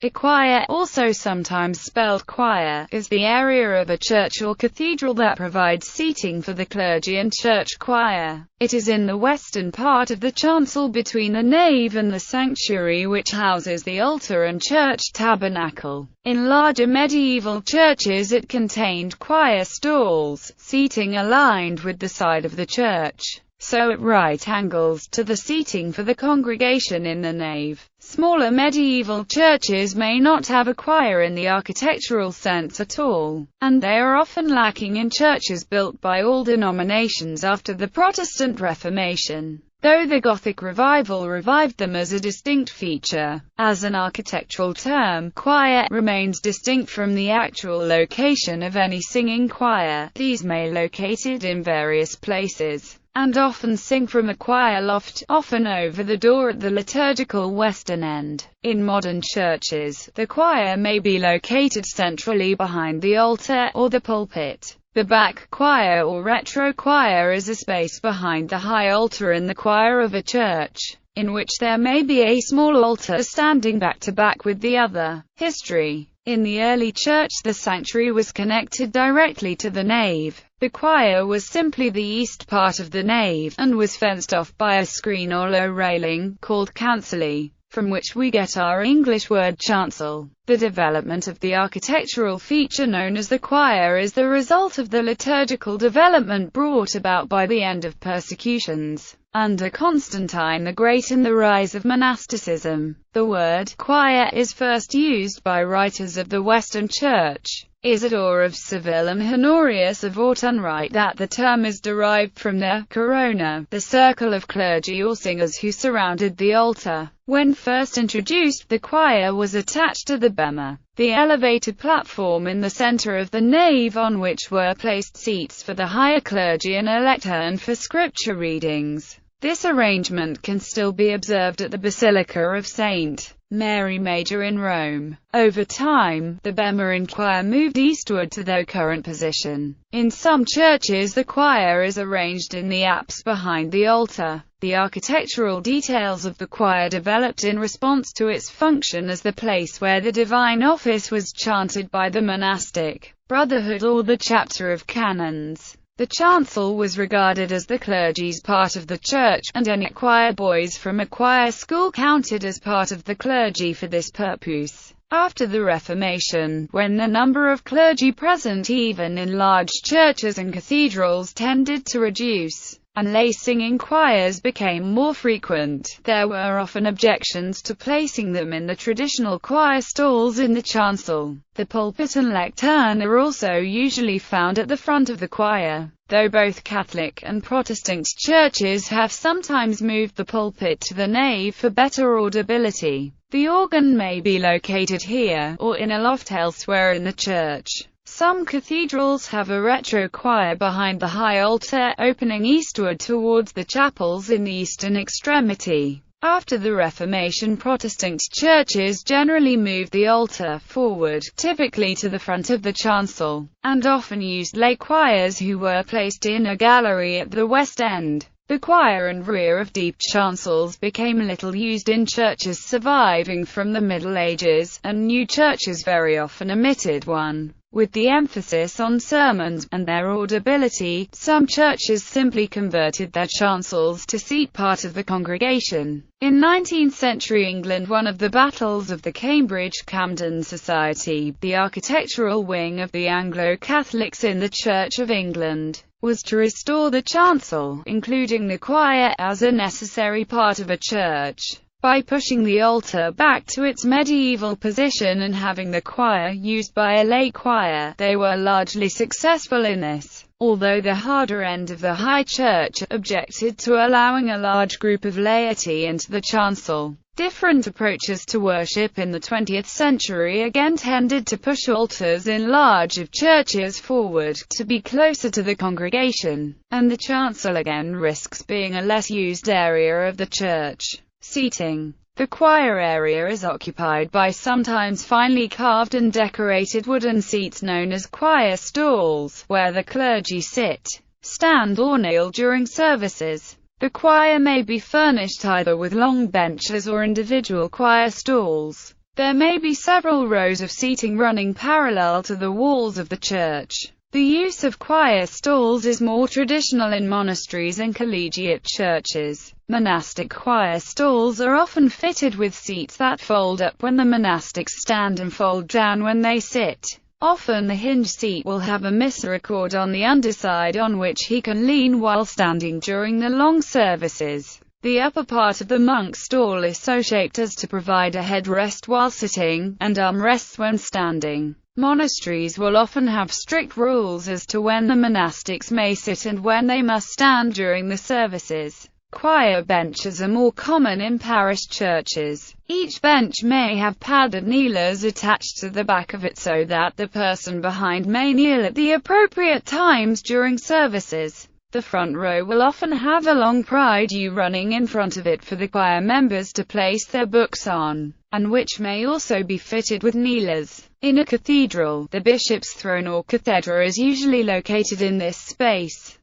A choir, also sometimes spelled choir, is the area of a church or cathedral that provides seating for the clergy and church choir. It is in the western part of the chancel between the nave and the sanctuary, which houses the altar and church tabernacle. In larger medieval churches it contained choir stalls, seating aligned with the side of the church, so at right angles to the seating for the congregation in the nave. Smaller medieval churches may not have a choir in the architectural sense at all, and they are often lacking in churches built by all denominations after the Protestant Reformation, though the Gothic Revival revived them as a distinct feature. As an architectural term, choir remains distinct from the actual location of any singing choir. These may be located in various places, and often sing from a choir loft, often over the door at the liturgical western end. In modern churches, the choir may be located centrally behind the altar, or the pulpit. The back choir or retro choir is a space behind the high altar in the choir of a church, in which there may be a small altar standing back to back with the other. History. In the early church, the sanctuary was connected directly to the nave. The choir was simply the east part of the nave, and was fenced off by a screen or low railing, called cancellary, from which we get our English word chancel. The development of the architectural feature known as the choir is the result of the liturgical development brought about by the end of persecutions under Constantine the Great and the rise of monasticism. The word choir is first used by writers of the Western Church. Isidore of Seville and Honorius of Autun write that the term is derived from the corona, the circle of clergy or singers who surrounded the altar. When first introduced, the choir was attached to the bema, the elevated platform in the center of the nave on which were placed seats for the higher clergy and a lectern for scripture readings. This arrangement can still be observed at the Basilica of St. Mary Major in Rome. Over time, the bema and choir moved eastward to their current position. In some churches the choir is arranged in the apse behind the altar. The architectural details of the choir developed in response to its function as the place where the divine office was chanted by the monastic brotherhood or the chapter of canons. The chancel was regarded as the clergy's part of the church, and any choir boys from a choir school counted as part of the clergy for this purpose. After the Reformation, when the number of clergy present even in large churches and cathedrals tended to reduce, and lay singing choirs became more frequent, there were often objections to placing them in the traditional choir stalls in the chancel. The pulpit and lectern are also usually found at the front of the choir, though both Catholic and Protestant churches have sometimes moved the pulpit to the nave for better audibility. The organ may be located here, or in a loft elsewhere in the church. Some cathedrals have a retro choir behind the high altar, opening eastward towards the chapels in the eastern extremity. After the Reformation, Protestant churches generally moved the altar forward, typically to the front of the chancel, and often used lay choirs who were placed in a gallery at the west end. The choir and rear of deep chancels became little used in churches surviving from the Middle Ages, and new churches very often omitted one. With the emphasis on sermons and their audibility, some churches simply converted their chancels to seat part of the congregation. In 19th century England, one of the battles of the Cambridge-Camden Society, the architectural wing of the Anglo-Catholics in the Church of England, was to restore the chancel, including the choir, as a necessary part of a church. By pushing the altar back to its medieval position and having the choir used by a lay choir, they were largely successful in this, although the harder end of the High Church objected to allowing a large group of laity into the chancel. Different approaches to worship in the 20th century again tended to push altars in larger churches forward, to be closer to the congregation, and the chancel again risks being a less used area of the church. Seating. The choir area is occupied by sometimes finely carved and decorated wooden seats known as choir stalls, where the clergy sit, stand or kneel during services. The choir may be furnished either with long benches or individual choir stalls. There may be several rows of seating running parallel to the walls of the church. The use of choir stalls is more traditional in monasteries and collegiate churches. Monastic choir stalls are often fitted with seats that fold up when the monastics stand and fold down when they sit. Often the hinge seat will have a misericord on the underside on which he can lean while standing during the long services. The upper part of the monk's stall is so shaped as to provide a headrest while sitting, and armrests when standing. Monasteries will often have strict rules as to when the monastics may sit and when they must stand during the services. Choir benches are more common in parish churches. Each bench may have padded kneelers attached to the back of it so that the person behind may kneel at the appropriate times during services. The front row will often have a long prie-dieu running in front of it for the choir members to place their books on, and which may also be fitted with kneelers. In a cathedral, the bishop's throne or cathedra is usually located in this space.